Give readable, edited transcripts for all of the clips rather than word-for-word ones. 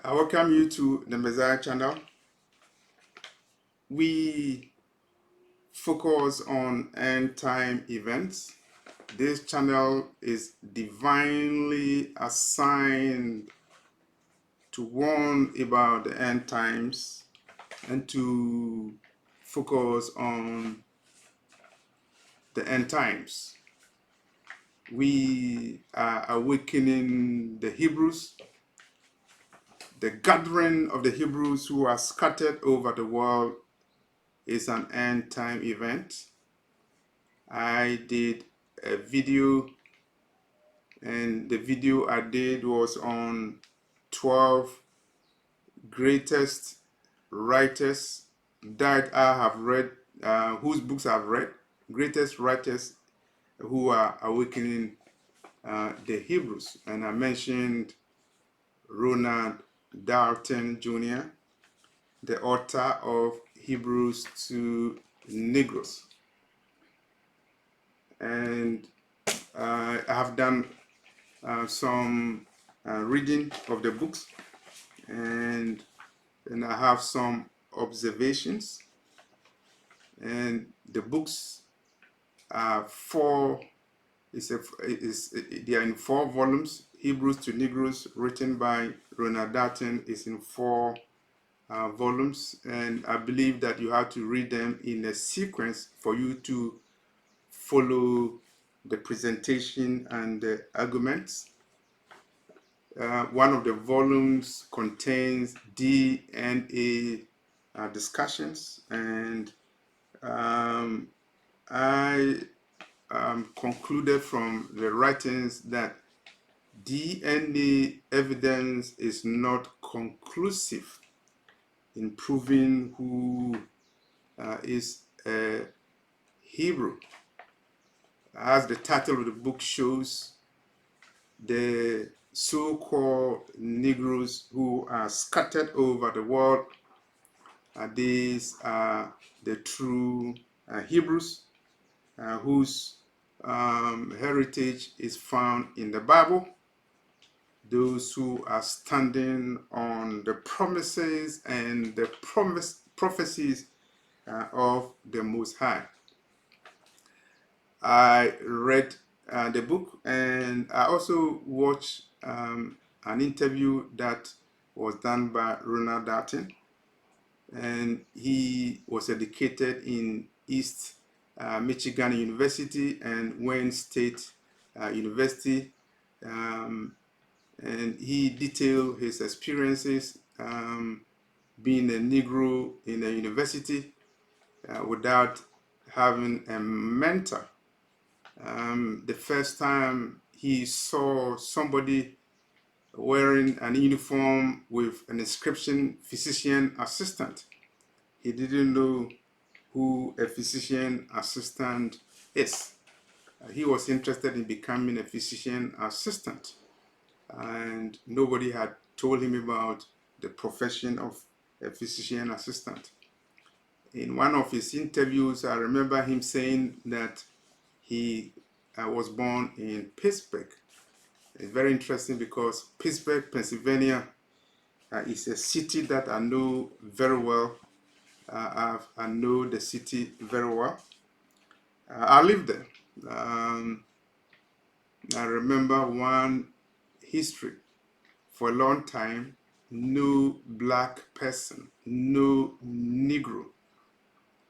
I welcome you to the Messiah channel. We focus on end time events. This channel is divinely assigned to warn about the end times and to focus on the end times. We are awakening the Hebrews, the gathering of the Hebrews who are scattered over the world is an end time event. I did a video, and the video I did was on 12 greatest writers that I have read, whose books I've read, greatest writers who are awakening the Hebrews. And I mentioned Ronald Dalton Jr., the author of Hebrews to Negroes. And I have done some reading of the books, and I have some observations. And the books are they are in 4 volumes. Hebrews to Negroes, written by Ronald Dalton, is in 4 volumes, and I believe that you have to read them in a sequence for you to follow the presentation and the arguments. One of the volumes contains DNA discussions, and I concluded from the writings that DNA evidence is not conclusive in proving who is a Hebrew. As the title of the book shows, the so-called Negroes who are scattered over the world, these are the true Hebrews whose heritage is found in the Bible, those who are standing on the promises and the prophecies of the Most High. I read the book, and I also watched an interview that was done by Ronald Dalton, and he was educated in East Michigan University and Wayne State University, and he detailed his experiences being a Negro in a university without having a mentor. The first time he saw somebody wearing an uniform with an inscription, physician assistant, he didn't know who a physician assistant is. He was interested in becoming a physician assistant, and nobody had told him about the profession of a physician assistant. In one of his interviews, I remember him saying that he was born in Pittsburgh. It's very interesting because Pittsburgh, Pennsylvania is a city that I know very well. I know the city very well. I lived there. I remember one history. For a long time, no black person, no Negro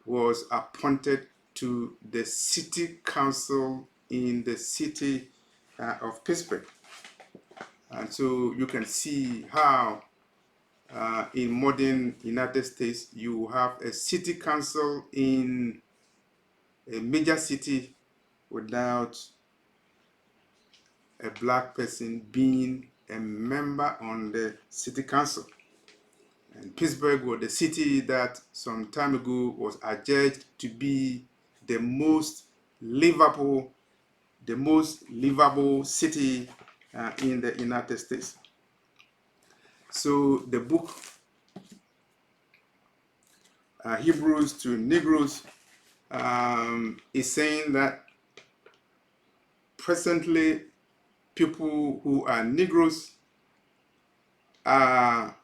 was appointed to the city council in the city of Pittsburgh. And so you can see how in modern United States you have a city council in a major city without a black person being a member on the city council. And Pittsburgh was the city that some time ago was adjudged to be the most livable city in the United States. So the book Hebrews to Negroes is saying that presently people who are Negroes are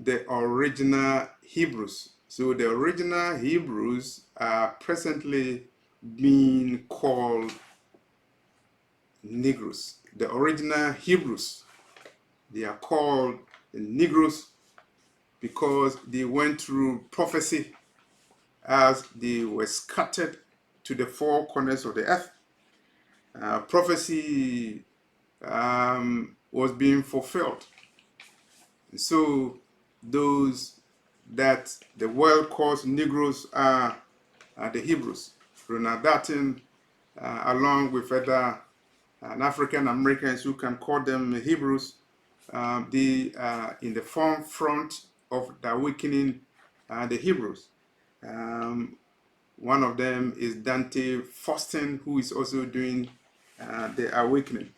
the original Hebrews. So the original Hebrews are presently being called Negroes. The original Hebrews, they are called the Negroes because they went through prophecy as they were scattered to the four corners of the earth. Prophecy was being fulfilled. So those that the world calls Negroes are the Hebrews. Ronald Darton, along with other African Americans who can call them Hebrews, they are in the forefront of the awakening the Hebrews. One of them is Dante Faustin, who is also doing the awakening.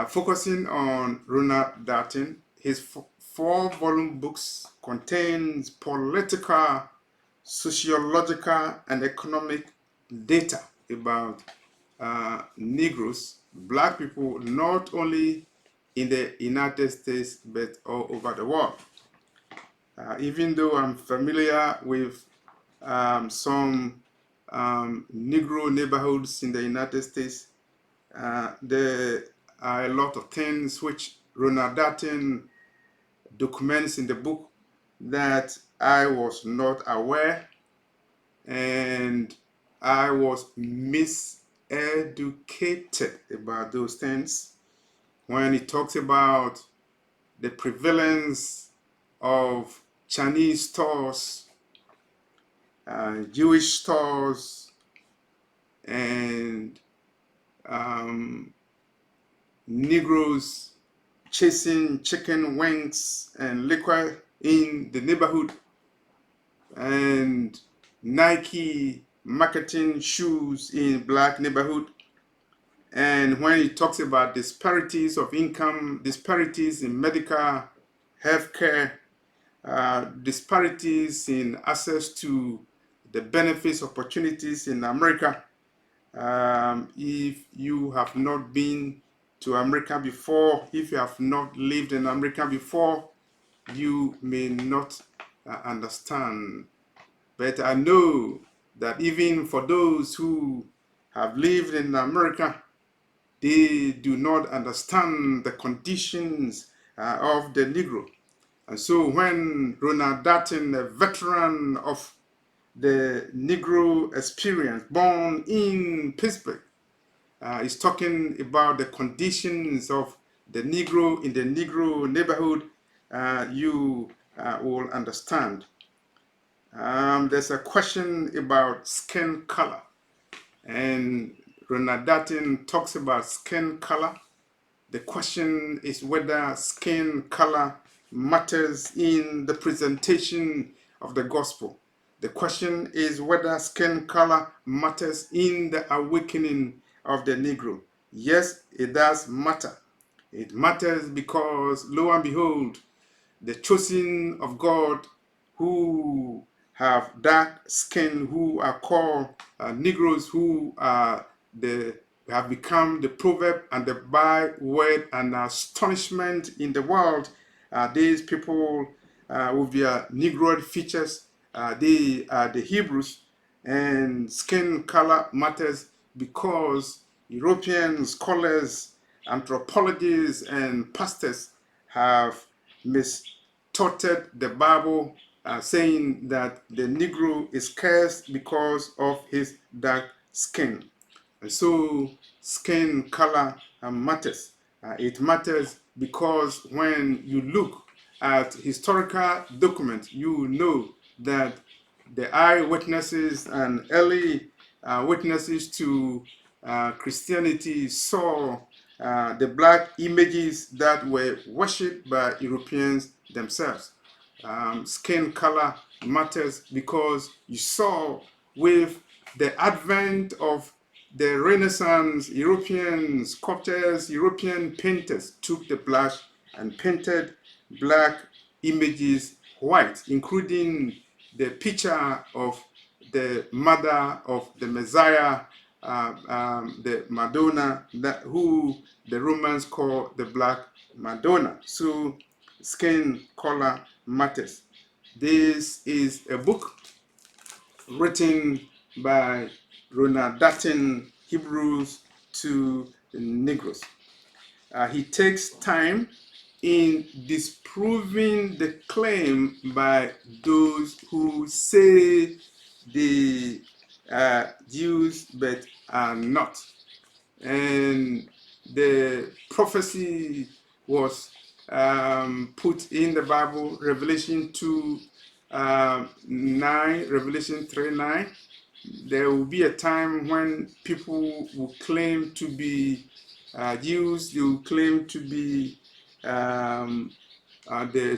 Focusing on Ronald Darton, his four-volume books contains political, sociological, and economic data about Negroes, black people, not only in the United States but all over the world. Even though I'm familiar with some Negro neighborhoods in the United States, there are a lot of things which Ronald Darton documents in the book that I was not aware, and I was miseducated about those things when he talks about the prevalence of Chinese stores, Jewish stores, and Negroes chasing chicken wings and liquor in the neighborhood, and Nike marketing shoes in black neighborhood. And when he talks about disparities of income, disparities in medical healthcare, disparities in access to the benefits, opportunities in America. If you have not been to America before, if you have not lived in America before, you may not understand. But I know that even for those who have lived in America, they do not understand the conditions of the Negro. And so when Ronald Darton, a veteran of the Negro experience, born in Pittsburgh, is talking about the conditions of the Negro in the Negro neighborhood, you will understand. There's a question about skin color, and Ronald Darton talks about skin color. The question is whether skin color matters in the presentation of the gospel. The question is whether skin color matters in the awakening of the Negro. Yes, it does matter. It matters because, lo and behold, the chosen of God who have dark skin, who are called Negroes, who are have become the proverb and the byword and astonishment in the world. These people with their Negroid features, they are the Hebrews, and skin color matters because European scholars, anthropologists, and pastors have mistaught the Bible, saying that the Negro is cursed because of his dark skin. And so skin color matters. It matters because when you look at historical documents, you know that the eyewitnesses and early witnesses to Christianity saw the black images that were worshipped by Europeans themselves. Skin color matters because you saw with the advent of the Renaissance, European sculptors, European painters took the brush and painted black images white, including the picture of the mother of the Messiah, the Madonna, who the Romans call the Black Madonna. So Skin Color Matters. This is a book written by Ronald Darton, Hebrews to the Negroes. He takes time in disproving the claim by those who say they are Jews but are not. And the prophecy was put in the Bible, Revelation 2 9, Revelation 3 9. There will be a time when people will claim to be Jews, they will claim to be the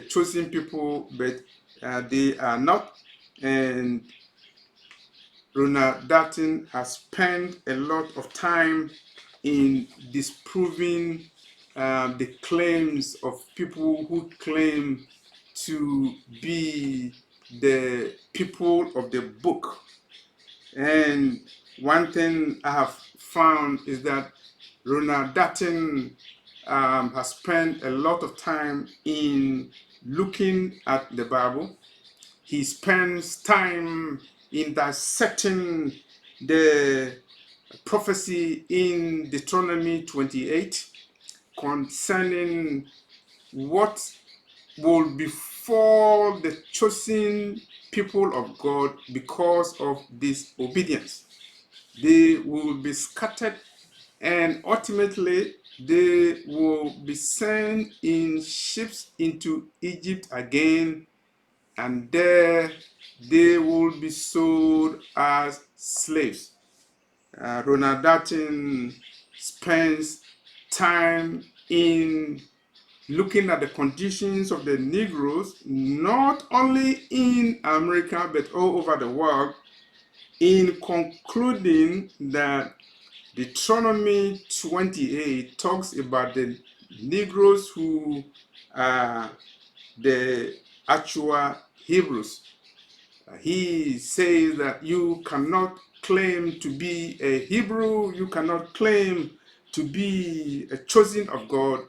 chosen people, but they are not. And Ronald Darton has spent a lot of time in disproving the claims of people who claim to be the people of the book. And one thing I have found is that Ronald Darton has spent a lot of time in looking at the Bible. He spends time in dissecting the prophecy in Deuteronomy 28 concerning what will befall the chosen people of God because of disobedience. They will be scattered, and ultimately they will be sent in ships into Egypt again, and there they will be sold as slaves. Ronald Darton spends time in looking at the conditions of the Negroes, not only in America but all over the world, in concluding that Deuteronomy 28 talks about the Negroes who are the actual Hebrews. He says that you cannot claim to be a Hebrew, you cannot claim to be a chosen of God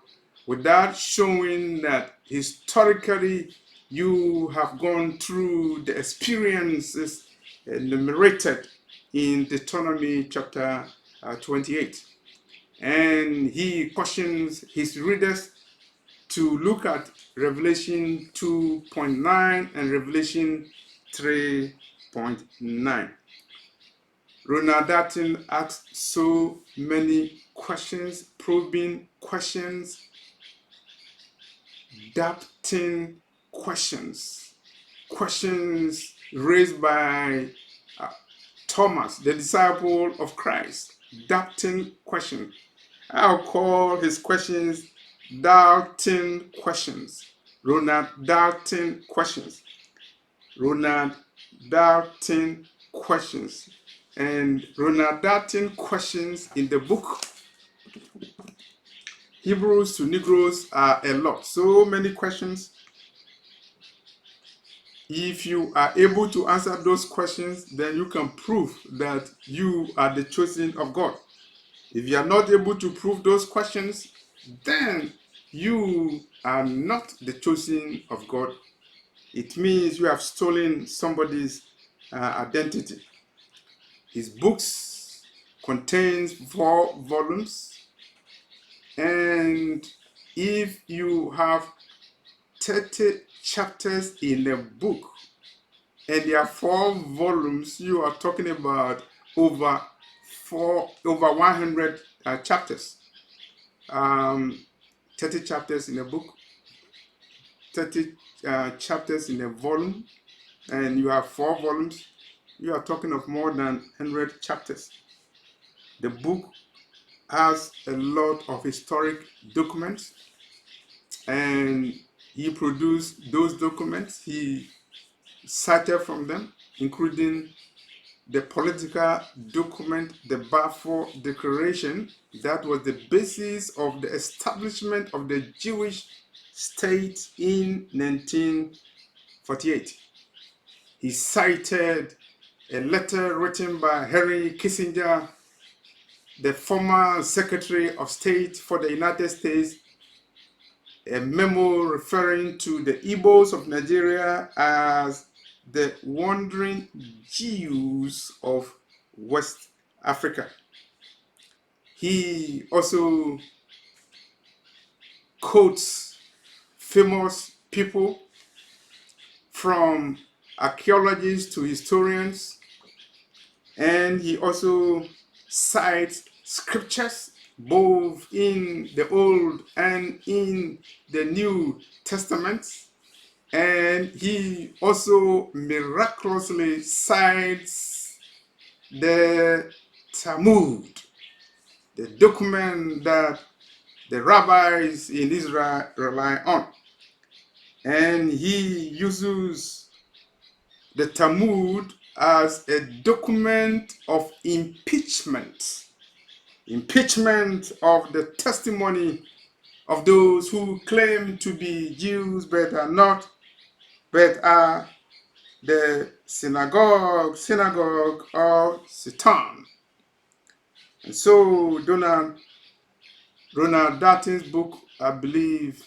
without showing that historically you have gone through the experiences enumerated in Deuteronomy chapter 28. And he cautions his readers to look at Revelation 2.9 and Revelation 3.9. Ronald Darton asked so many questions, probing questions, doubting questions, questions raised by Thomas, the disciple of Christ, doubting questions. I'll call his questions doubting questions. Ronald Darton questions. Ronald Darton questions. And Ronald Darton questions in the book Hebrews to Negroes are a lot. So many questions. If you are able to answer those questions, then you can prove that you are the chosen of God. If you are not able to prove those questions, then you are not the chosen of God. It means you have stolen somebody's identity. His books contains 4 volumes, and if you have 30 chapters in a book and there are 4 volumes, you are talking about over 100 chapters. 30 chapters in a book, 30 chapters in a volume, and you have 4 volumes. You are talking of more than 100 chapters. The book has a lot of historic documents, and he produced those documents. He cited from them, including the political document, the Balfour Declaration, that was the basis of the establishment of the Jewish state in 1948. He cited a letter written by Henry Kissinger, the former Secretary of State for the United States, a memo referring to the Igbos of Nigeria as the wandering Jews of West Africa. He also quotes famous people, from archaeologists to historians, and he also cites scriptures both in the Old and in the New Testaments. And he also miraculously cites the Talmud, the document that the rabbis in Israel rely on. And he uses the Talmud as a document of impeachment of the testimony of those who claim to be Jews but are not, but are the synagogue of Satan. And so Ronald Darton's book, I believe,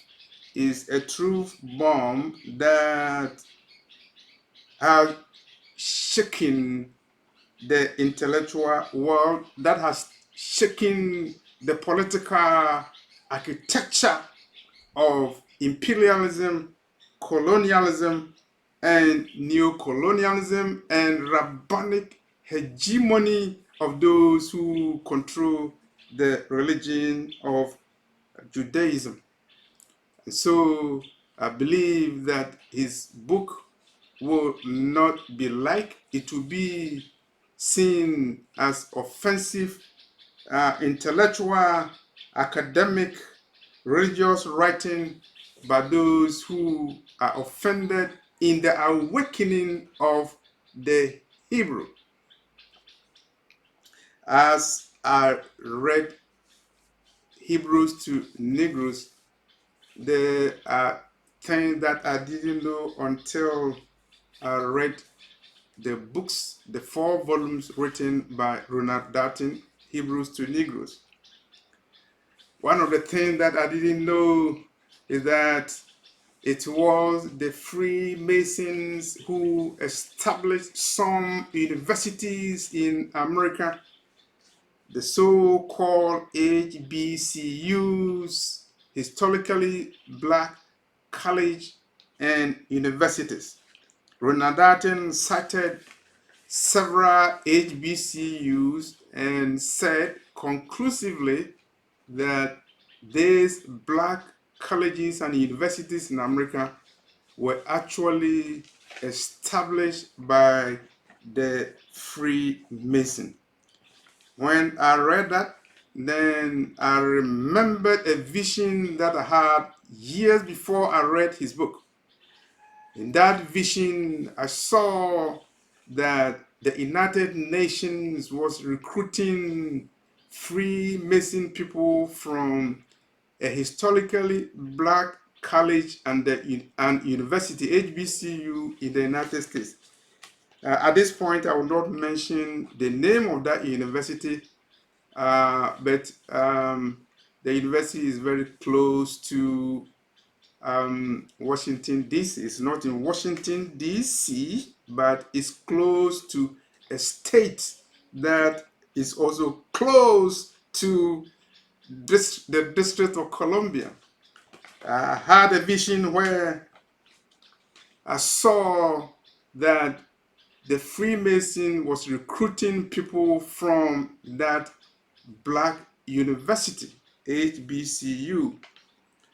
is a truth bomb that has shaken the intellectual world, that has shaken the political architecture of imperialism, colonialism, and neocolonialism, and rabbinic hegemony of those who control the religion of Judaism. And so I believe that his book will not be liked. It will be seen as offensive, intellectual, academic, religious writing by those who are offended in the awakening of the Hebrew. As I read Hebrews to Negroes, there are things that I didn't know until I read the books, the 4 volumes written by Ronald Darton, Hebrews to Negroes. One of the things that I didn't know is that it was the Freemasons who established some universities in America, the so-called HBCUs, historically black college and universities. Ronald Darton cited several HBCUs and said conclusively that these black colleges and universities in America were actually established by the Freemason. When I read that, then I remembered a vision that I had years before I read his book. In that vision, I saw that the United Nations was recruiting Freemason people from a historically black college and university, HBCU, in the United States. At this point, I will not mention the name of that university, but the university is very close to Washington, D.C. It's not in Washington, D.C., but it's close to a state that is also close to the District of Columbia. I had a vision where I saw that the Freemason was recruiting people from that black university, HBCU.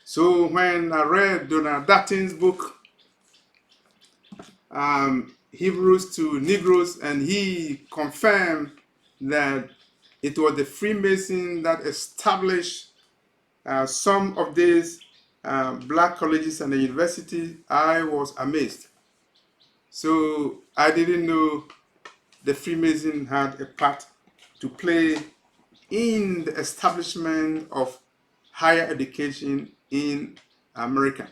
So when I read Donald Darton's book, Hebrews to Negroes, and he confirmed that it was the Freemason that established some of these black colleges and the university, I was amazed. So I didn't know the Freemason had a part to play in the establishment of higher education in America.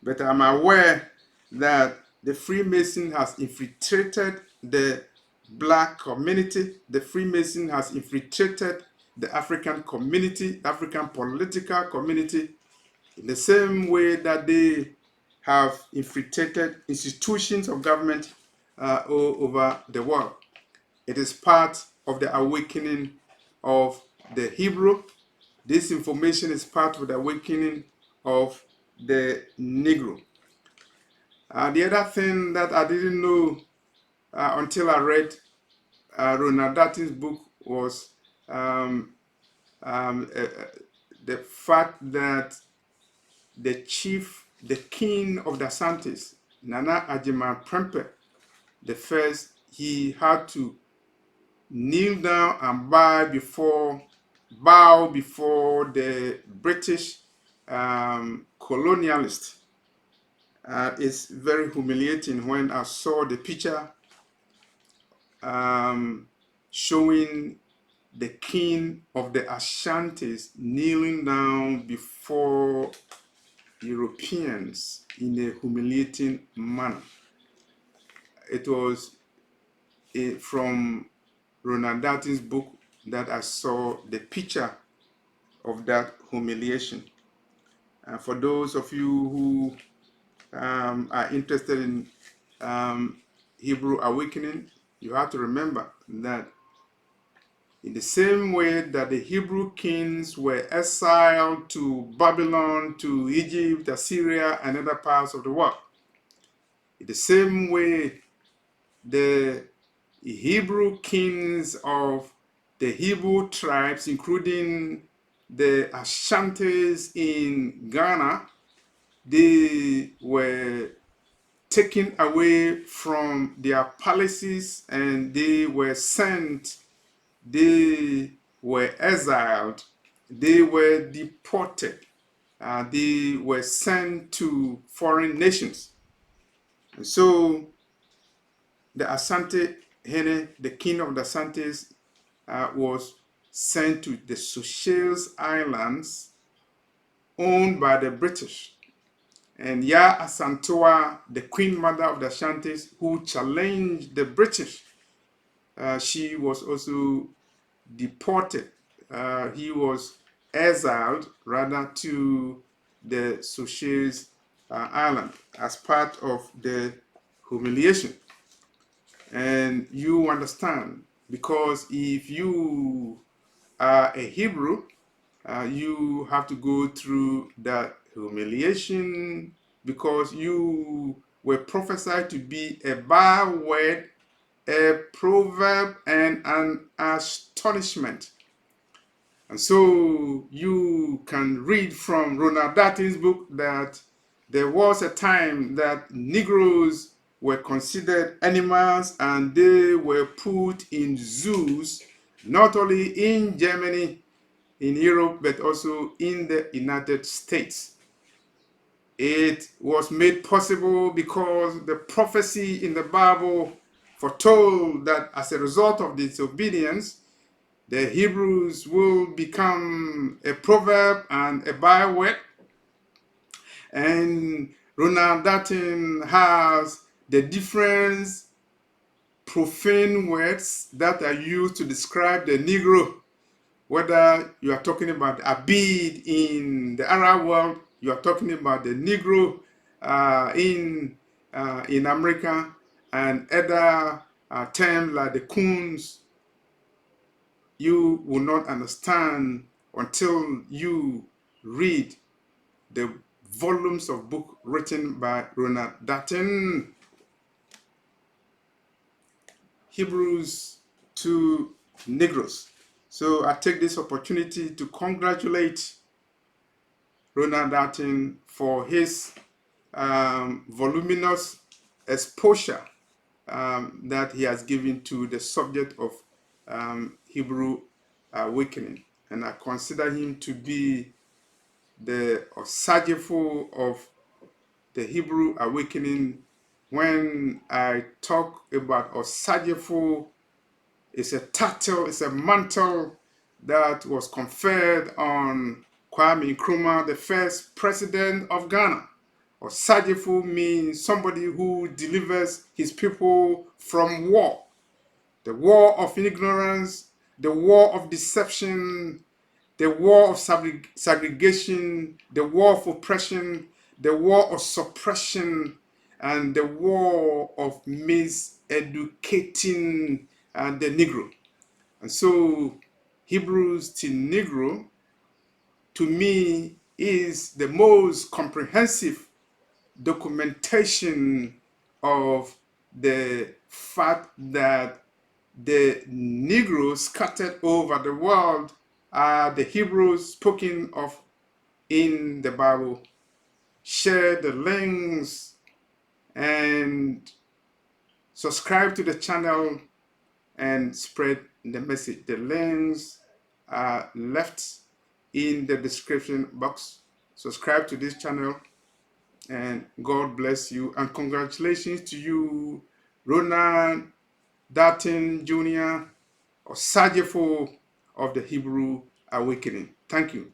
But I'm aware that the Freemason has infiltrated the black community. The Freemason has infiltrated the African community, African political community. In the same way that they have infiltrated institutions of government all over the world. It is part of the awakening of the Hebrew. This information is part of the awakening of the Negro. The other thing that I didn't know until I read Ronald Darton's book was um, um, uh, uh, the fact that the king of the Ashantis, Nana Adjumani Prempeh, the first, he had to kneel down and bow before the British colonialist. It's very humiliating when I saw the picture showing the king of the Ashantis kneeling down before Europeans in a humiliating manner. It was from Ronald Darton's book that I saw the picture of that humiliation. For those of you who are interested in Hebrew awakening, you have to remember that in the same way that the Hebrew kings were exiled to Babylon, to Egypt, Assyria, and other parts of the world, in the same way the Hebrew kings of the Hebrew tribes, including the Ashantis in Ghana, they were taken away from their palaces and they were sent, they were exiled, they were deported, they were sent to foreign nations. And so the Asante Hene, the king of the Asantes, was sent to the Seychelles Islands owned by the British. And Ya Asantewa, the queen mother of the Ashantis, who challenged the British, she was also deported. He was exiled, rather, to the Seychelles Island as part of the humiliation. And you understand, because if you are a Hebrew, you have to go through that humiliation because you were prophesied to be a byword, a proverb, and an astonishment. And so you can read from Ronald Darton's book that there was a time that Negroes were considered animals and they were put in zoos, not only in Germany, in Europe, but also in the United States. It was made possible because the prophecy in the Bible foretold that as a result of disobedience, the Hebrews will become a proverb and a byword. And Ronald Darton has the different profane words that are used to describe the Negro. Whether you are talking about Abid in the Arab world, you are talking about the Negro in America, and other terms like the coons, you will not understand until you read the volumes of book written by Ronald Darton. Hebrews to Negros. So I take this opportunity to congratulate Ronald Darton for his voluminous exposure that he has given to the subject of Hebrew awakening. And I consider him to be the Osagefo of the Hebrew awakening. When I talk about Osagefo, it's a title, it's a mantle that was conferred on Kwame Nkrumah, the first president of Ghana. Osagefo means somebody who delivers his people from war. The war of ignorance, the war of deception, the war of segregation, the war of oppression, the war of suppression, and the war of miseducating the Negro. And so Hebrews to Negro, to me, is the most comprehensive documentation of the fact that the Negroes scattered over the world are the Hebrews spoken of in the Bible. Share the links and subscribe to the channel and spread the message. The links are left in the description box. Subscribe to this channel, and God bless you. And congratulations to you, Ronald Darton Jr. or Sajefo of the Hebrew Awakening. Thank you.